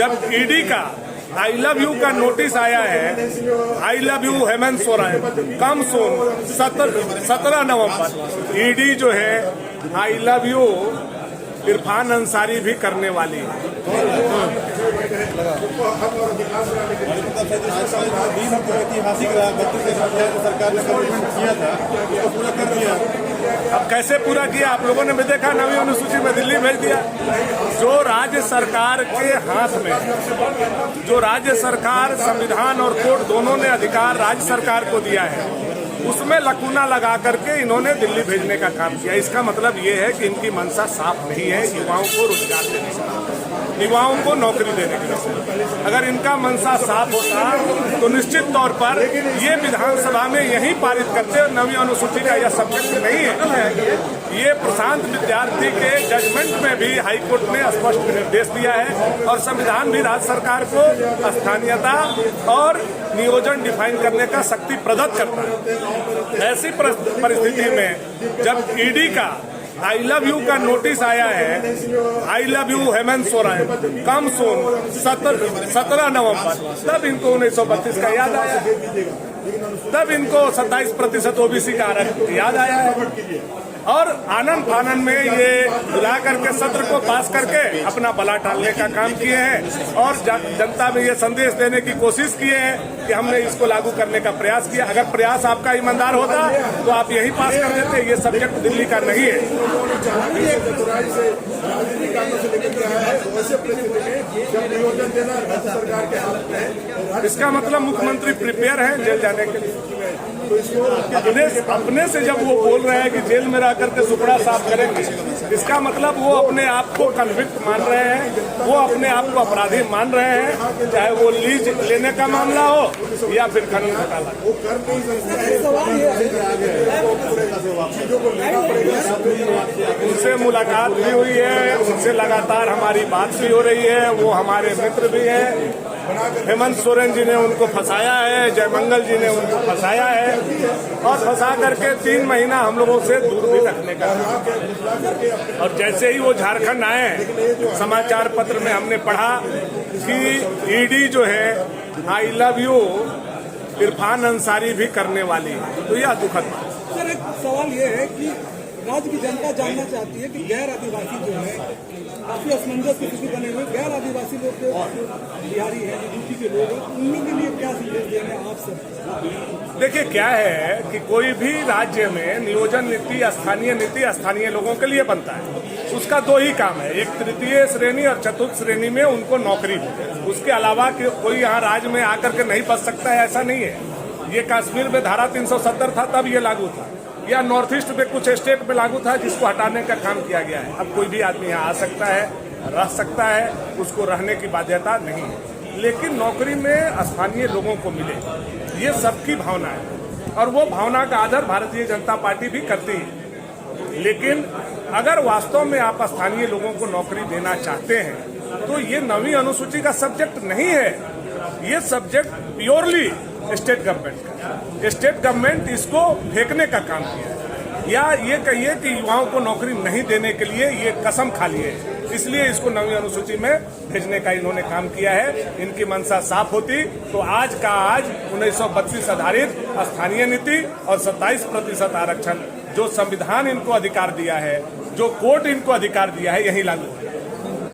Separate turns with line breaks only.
जब ईडी का I love you का नोटिस आया है, I love you Hemant Soren come soon 17 November, ED जो है I love you Irfan Ansari भी करने वाली है।
सरकार ने कमिटमेंट किया था, उसको पूरा कर दिया।
अब कैसे पूरा किया आप लोगों ने भी देखा, नवीं अनुसूची में दिल्ली भेज दिया। जो राज्य सरकार के हाथ में, जो राज्य सरकार संविधान और कोर्ट दोनों ने अधिकार राज्य सरकार को दिया है, उसमें लकूना लगा करके इन्होंने दिल्ली भेजने का काम किया। इसका मतलब ये है कि इनकी मंशा साफ नहीं है युवाओं को रोजगार देने का, युवाओं को नौकरी देने के लिए। अगर इनका मंशा साफ होता तो निश्चित तौर पर ये विधानसभा में यही पारित करते। नवीं अनुसूची का यह सब्जेक्ट नहीं है। ये प्रशांत विद्यार्थी के जजमेंट में भी हाईकोर्ट ने स्पष्ट निर्देश दिया है और संविधान भी राज्य सरकार को स्थानीयता और नियोजन डिफाइन करने का शक्ति प्रदत्त करता है। ऐसी परिस्थिति में जब ईडी का आई लव यू का नोटिस आया है, I love you Hemant Soren come soon 17 नवंबर, तब इनको 1932 का याद आया, तब इनको 27% ओबीसी का आरक्षण याद आया है और आनंद फानन में ये बुला करके सत्र को पास करके अपना बला टालने का काम किए हैं और जनता में ये संदेश देने की कोशिश किए हैं कि हमने इसको लागू करने का प्रयास किया। अगर प्रयास आपका ईमानदार होता तो आप यही पास कर देते। ये सब्जेक्ट दिल्ली का नहीं है। इसका मतलब मुख्यमंत्री प्रिपेयर हैं जेल जाने के लिए। अपने से जब वो बोल रहे हैं कि जेल में रह करके सुपड़ा साफ करेंगे, इसका मतलब वो अपने आप को कन्विक्ट मान रहे हैं, वो अपने आप को अपराधी मान रहे हैं, चाहे वो लीज लेने का मामला हो या फिर कानून घोटाला। उनसे मुलाकात भी हुई है, उनसे लगातार हमारी बात भी हो रही है, वो हमारे मित्र भी हैं। हेमंत सोरेन जी ने उनको फंसाया है, जयमंगल जी ने उनको फंसाया है और फंसा करके 3 महीना हम लोगों से दूर भी रखने का। और जैसे ही वो झारखंड आए, समाचार पत्र में हमने पढ़ा कि ईडी जो है I love you Irfan Ansari भी करने वाली है, तो यह दुखद बात।
सर, एक सवाल ये है कि राज्य की जनता जानना चाहती है कि गैर आदिवासी जो है काफी असमंजस की स्थिति बने हुए, गैर आदिवासी लोग जो बिहारी है, यूपी के लोग हैं, उन लोगों के लिए क्या संदेश देंगे आप सब?
देखिए क्या है कि कोई भी राज्य में नियोजन नीति, स्थानीय लोगों के लिए बनता है। उसका 2 ही काम है, एक तृतीय श्रेणी और चतुर्थ श्रेणी में उनको नौकरी हो। उसके अलावा कोई यहाँ राज्य में आकर के नहीं बच सकता है, ऐसा नहीं है। ये कश्मीर में धारा 370 था तब ये लागू था, या नॉर्थ ईस्ट में कुछ स्टेट में लागू था, जिसको हटाने का काम किया गया है। अब कोई भी आदमी यहाँ आ सकता है, रह सकता है, उसको रहने की बाध्यता नहीं है, लेकिन नौकरी में स्थानीय लोगों को मिले, ये सबकी भावना है और वो भावना का आदर भारतीय जनता पार्टी भी करती है। लेकिन अगर वास्तव में आप स्थानीय लोगों को नौकरी देना चाहते हैं तो ये नवीं अनुसूची का सब्जेक्ट नहीं है, ये सब्जेक्ट प्योरली स्टेट गवर्नमेंट का। स्टेट गवर्नमेंट इसको फेंकने का काम किया है, या ये कहिए कि युवाओं को नौकरी नहीं देने के लिए ये कसम खा लिए, इसलिए इसको नवीं अनुसूची में भेजने का इन्होंने काम किया है। इनकी मंशा साफ होती तो आज का आज 1932 आधारित स्थानीय नीति और 27% आरक्षण जो संविधान इनको अधिकार दिया है, जो कोर्ट इनको अधिकार दिया है, यही लागू है।